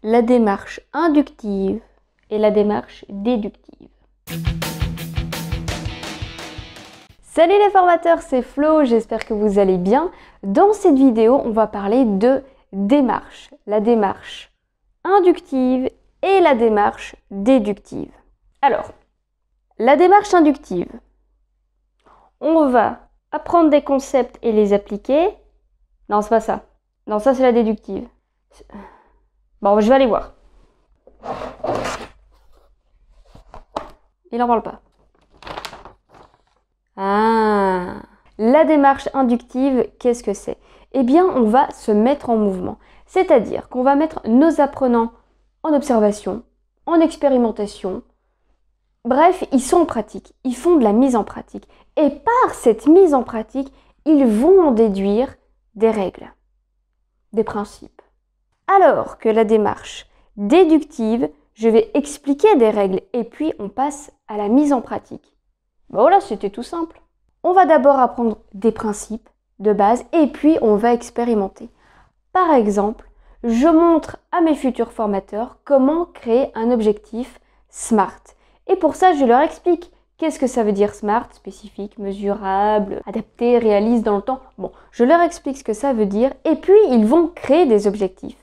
la démarche inductive et la démarche déductive. Salut les formateurs, c'est Flo, j'espère que vous allez bien. Dans cette vidéo, on va parler de démarche, la démarche inductive et la démarche déductive. Alors, la démarche inductive, on va apprendre des concepts et les appliquer. Non, c'est pas ça. Non, ça c'est la déductive. Bon, je vais aller voir. Il n'en parle pas. Ah, la démarche inductive, qu'est-ce que c'est? Eh bien, on va se mettre en mouvement. C'est-à-dire qu'on va mettre nos apprenants en observation, en expérimentation. Bref, ils sont en pratique, ils font de la mise en pratique. Et par cette mise en pratique, ils vont en déduire des règles, des principes. Alors que la démarche déductive, je vais expliquer des règles et puis on passe à la mise en pratique. Ben voilà, c'était tout simple. On va d'abord apprendre des principes de base et puis on va expérimenter. Par exemple, je montre à mes futurs formateurs comment créer un objectif SMART. Et pour ça, je leur explique qu'est-ce que ça veut dire SMART, spécifique, mesurable, adapté, réaliste dans le temps. Bon, je leur explique ce que ça veut dire et puis ils vont créer des objectifs.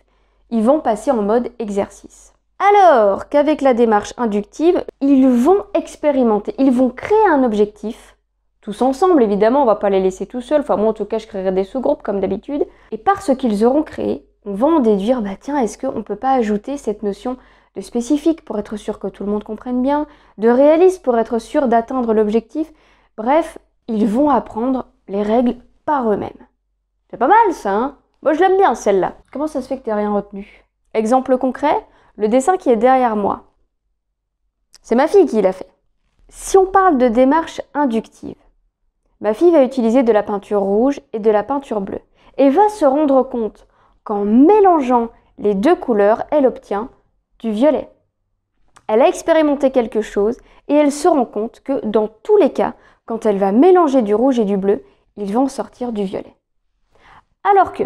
Ils vont passer en mode exercice. Alors qu'avec la démarche inductive, ils vont expérimenter, ils vont créer un objectif, tous ensemble évidemment, on ne va pas les laisser tout seuls, enfin moi en tout cas je créerai des sous-groupes comme d'habitude, et par ce qu'ils auront créé, on va en déduire, bah tiens, est-ce qu'on ne peut pas ajouter cette notion de spécifique pour être sûr que tout le monde comprenne bien, de réaliste pour être sûr d'atteindre l'objectif, bref, ils vont apprendre les règles par eux-mêmes. C'est pas mal ça, hein? Moi je l'aime bien celle-là. Comment ça se fait que t'aies rien retenu? Exemple concret, le dessin qui est derrière moi. C'est ma fille qui l'a fait. Si on parle de démarche inductive, ma fille va utiliser de la peinture rouge et de la peinture bleue et va se rendre compte qu'en mélangeant les deux couleurs, elle obtient du violet. Elle a expérimenté quelque chose et elle se rend compte que dans tous les cas, quand elle va mélanger du rouge et du bleu, il va en sortir du violet. Alors que,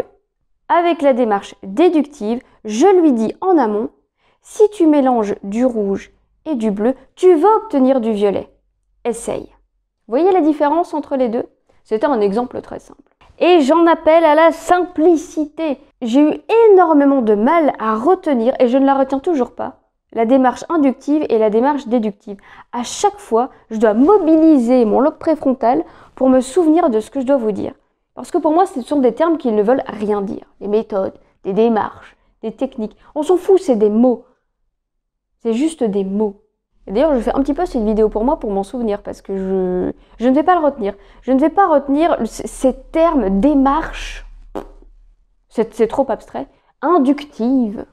avec la démarche déductive, je lui dis en amont, si tu mélanges du rouge et du bleu, tu vas obtenir du violet. Essaye. Voyez la différence entre les deux? C'était un exemple très simple. Et j'en appelle à la simplicité. J'ai eu énormément de mal à retenir, et je ne la retiens toujours pas, la démarche inductive et la démarche déductive. À chaque fois, je dois mobiliser mon lobe préfrontal pour me souvenir de ce que je dois vous dire. Parce que pour moi, ce sont des termes qui ne veulent rien dire. Des méthodes, des démarches, des techniques. On s'en fout, c'est des mots. C'est juste des mots. Et d'ailleurs, je fais un petit peu cette vidéo pour moi, pour m'en souvenir, parce que je ne vais pas le retenir. Je ne vais pas retenir ces termes démarche. C'est trop abstrait. Inductive.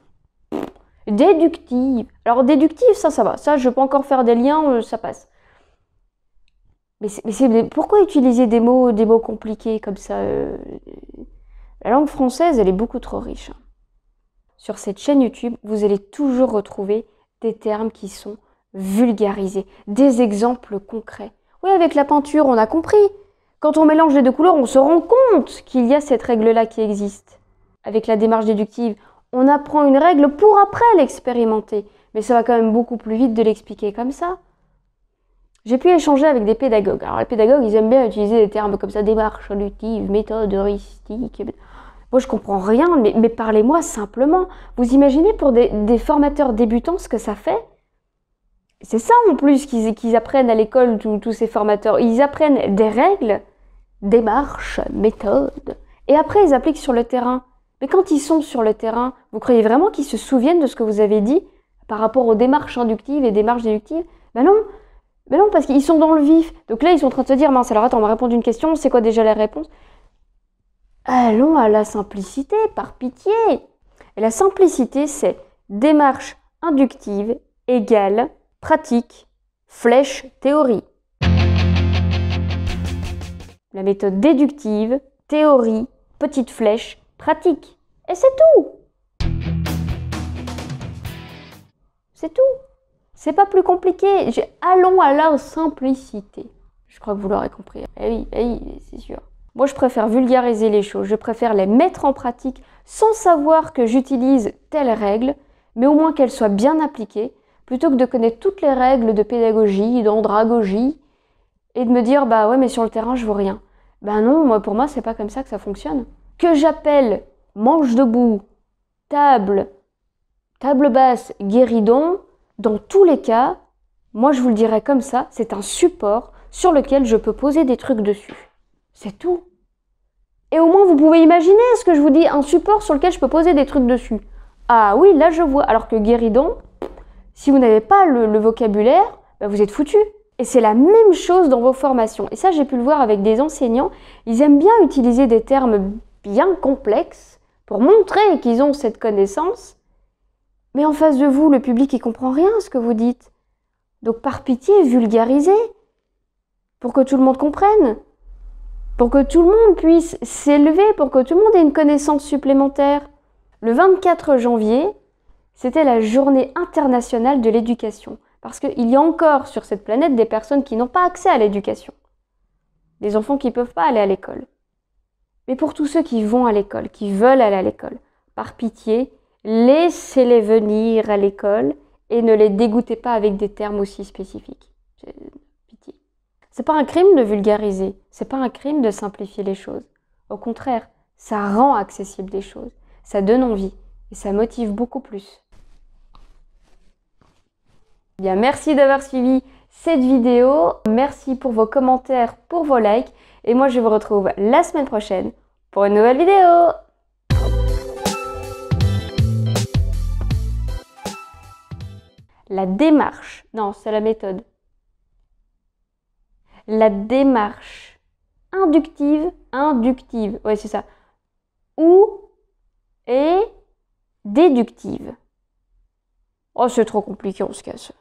Déductive. Alors, déductive, ça va. Ça, je peux encore faire des liens, ça passe. Mais pourquoi utiliser des mots compliqués comme ça? La langue française, elle est beaucoup trop riche. Sur cette chaîne YouTube, vous allez toujours retrouver des termes qui sont vulgarisés, des exemples concrets. Oui, avec la peinture, on a compris. Quand on mélange les deux couleurs, on se rend compte qu'il y a cette règle-là qui existe. Avec la démarche déductive, on apprend une règle pour après l'expérimenter. Mais ça va quand même beaucoup plus vite de l'expliquer comme ça. J'ai pu échanger avec des pédagogues. Alors les pédagogues, ils aiment bien utiliser des termes comme ça, démarche inductive, méthode heuristique. Moi, je comprends rien, mais parlez-moi simplement. Vous imaginez pour des formateurs débutants ce que ça fait? C'est ça en plus qu'ils apprennent à l'école, tous ces formateurs. Ils apprennent des règles, démarches, méthodes, et après ils appliquent sur le terrain. Mais quand ils sont sur le terrain, vous croyez vraiment qu'ils se souviennent de ce que vous avez dit par rapport aux démarches inductives et démarches déductives? Ben non, parce qu'ils sont dans le vif. Donc là, ils sont en train de se dire, mince, alors attends, on m'a répondu une question, c'est quoi déjà la réponse? Allons à la simplicité, par pitié. Et la simplicité, c'est démarche inductive égale pratique, flèche, théorie. La méthode déductive, théorie, petite flèche, pratique. Et c'est tout. C'est tout. C'est pas plus compliqué. Allons à la simplicité. Je crois que vous l'aurez compris. Eh oui, c'est sûr. Moi, je préfère vulgariser les choses. Je préfère les mettre en pratique sans savoir que j'utilise telle règle. mais au moins qu'elle soit bien appliquée, plutôt que de connaître toutes les règles de pédagogie, d'andragogie, et de me dire, bah ouais, mais sur le terrain, je vaux rien. Ben non, pour moi, c'est pas comme ça que ça fonctionne. Que j'appelle manche debout, table basse, guéridon, dans tous les cas, moi je vous le dirais comme ça, c'est un support sur lequel je peux poser des trucs dessus. C'est tout. Et au moins vous pouvez imaginer ce que je vous dis, un support sur lequel je peux poser des trucs dessus. Ah oui, là je vois. Alors que guéridon, si vous n'avez pas le vocabulaire, ben vous êtes foutu. Et c'est la même chose dans vos formations. Et ça, j'ai pu le voir avec des enseignants. Ils aiment bien utiliser des termes bien complexes pour montrer qu'ils ont cette connaissance. Mais en face de vous, le public, il comprend rien à ce que vous dites. Donc par pitié, vulgarisez. Pour que tout le monde comprenne. Pour que tout le monde puisse s'élever. Pour que tout le monde ait une connaissance supplémentaire. Le 24 janvier, c'était la journée internationale de l'éducation. Parce qu'il y a encore sur cette planète des personnes qui n'ont pas accès à l'éducation. Des enfants qui ne peuvent pas aller à l'école. Mais pour tous ceux qui vont à l'école, qui veulent aller à l'école, par pitié, laissez-les venir à l'école et ne les dégoûtez pas avec des termes aussi spécifiques. Pitié. C'est pas un crime de vulgariser, c'est pas un crime de simplifier les choses. Au contraire, ça rend accessible des choses, ça donne envie et ça motive beaucoup plus. Bien, merci d'avoir suivi cette vidéo. Merci pour vos commentaires, pour vos likes. Et moi, je vous retrouve la semaine prochaine pour une nouvelle vidéo. La démarche. Non, c'est la méthode. La démarche inductive. Ouais, c'est ça. Ou et déductive. Oh, c'est trop compliqué, on se casse.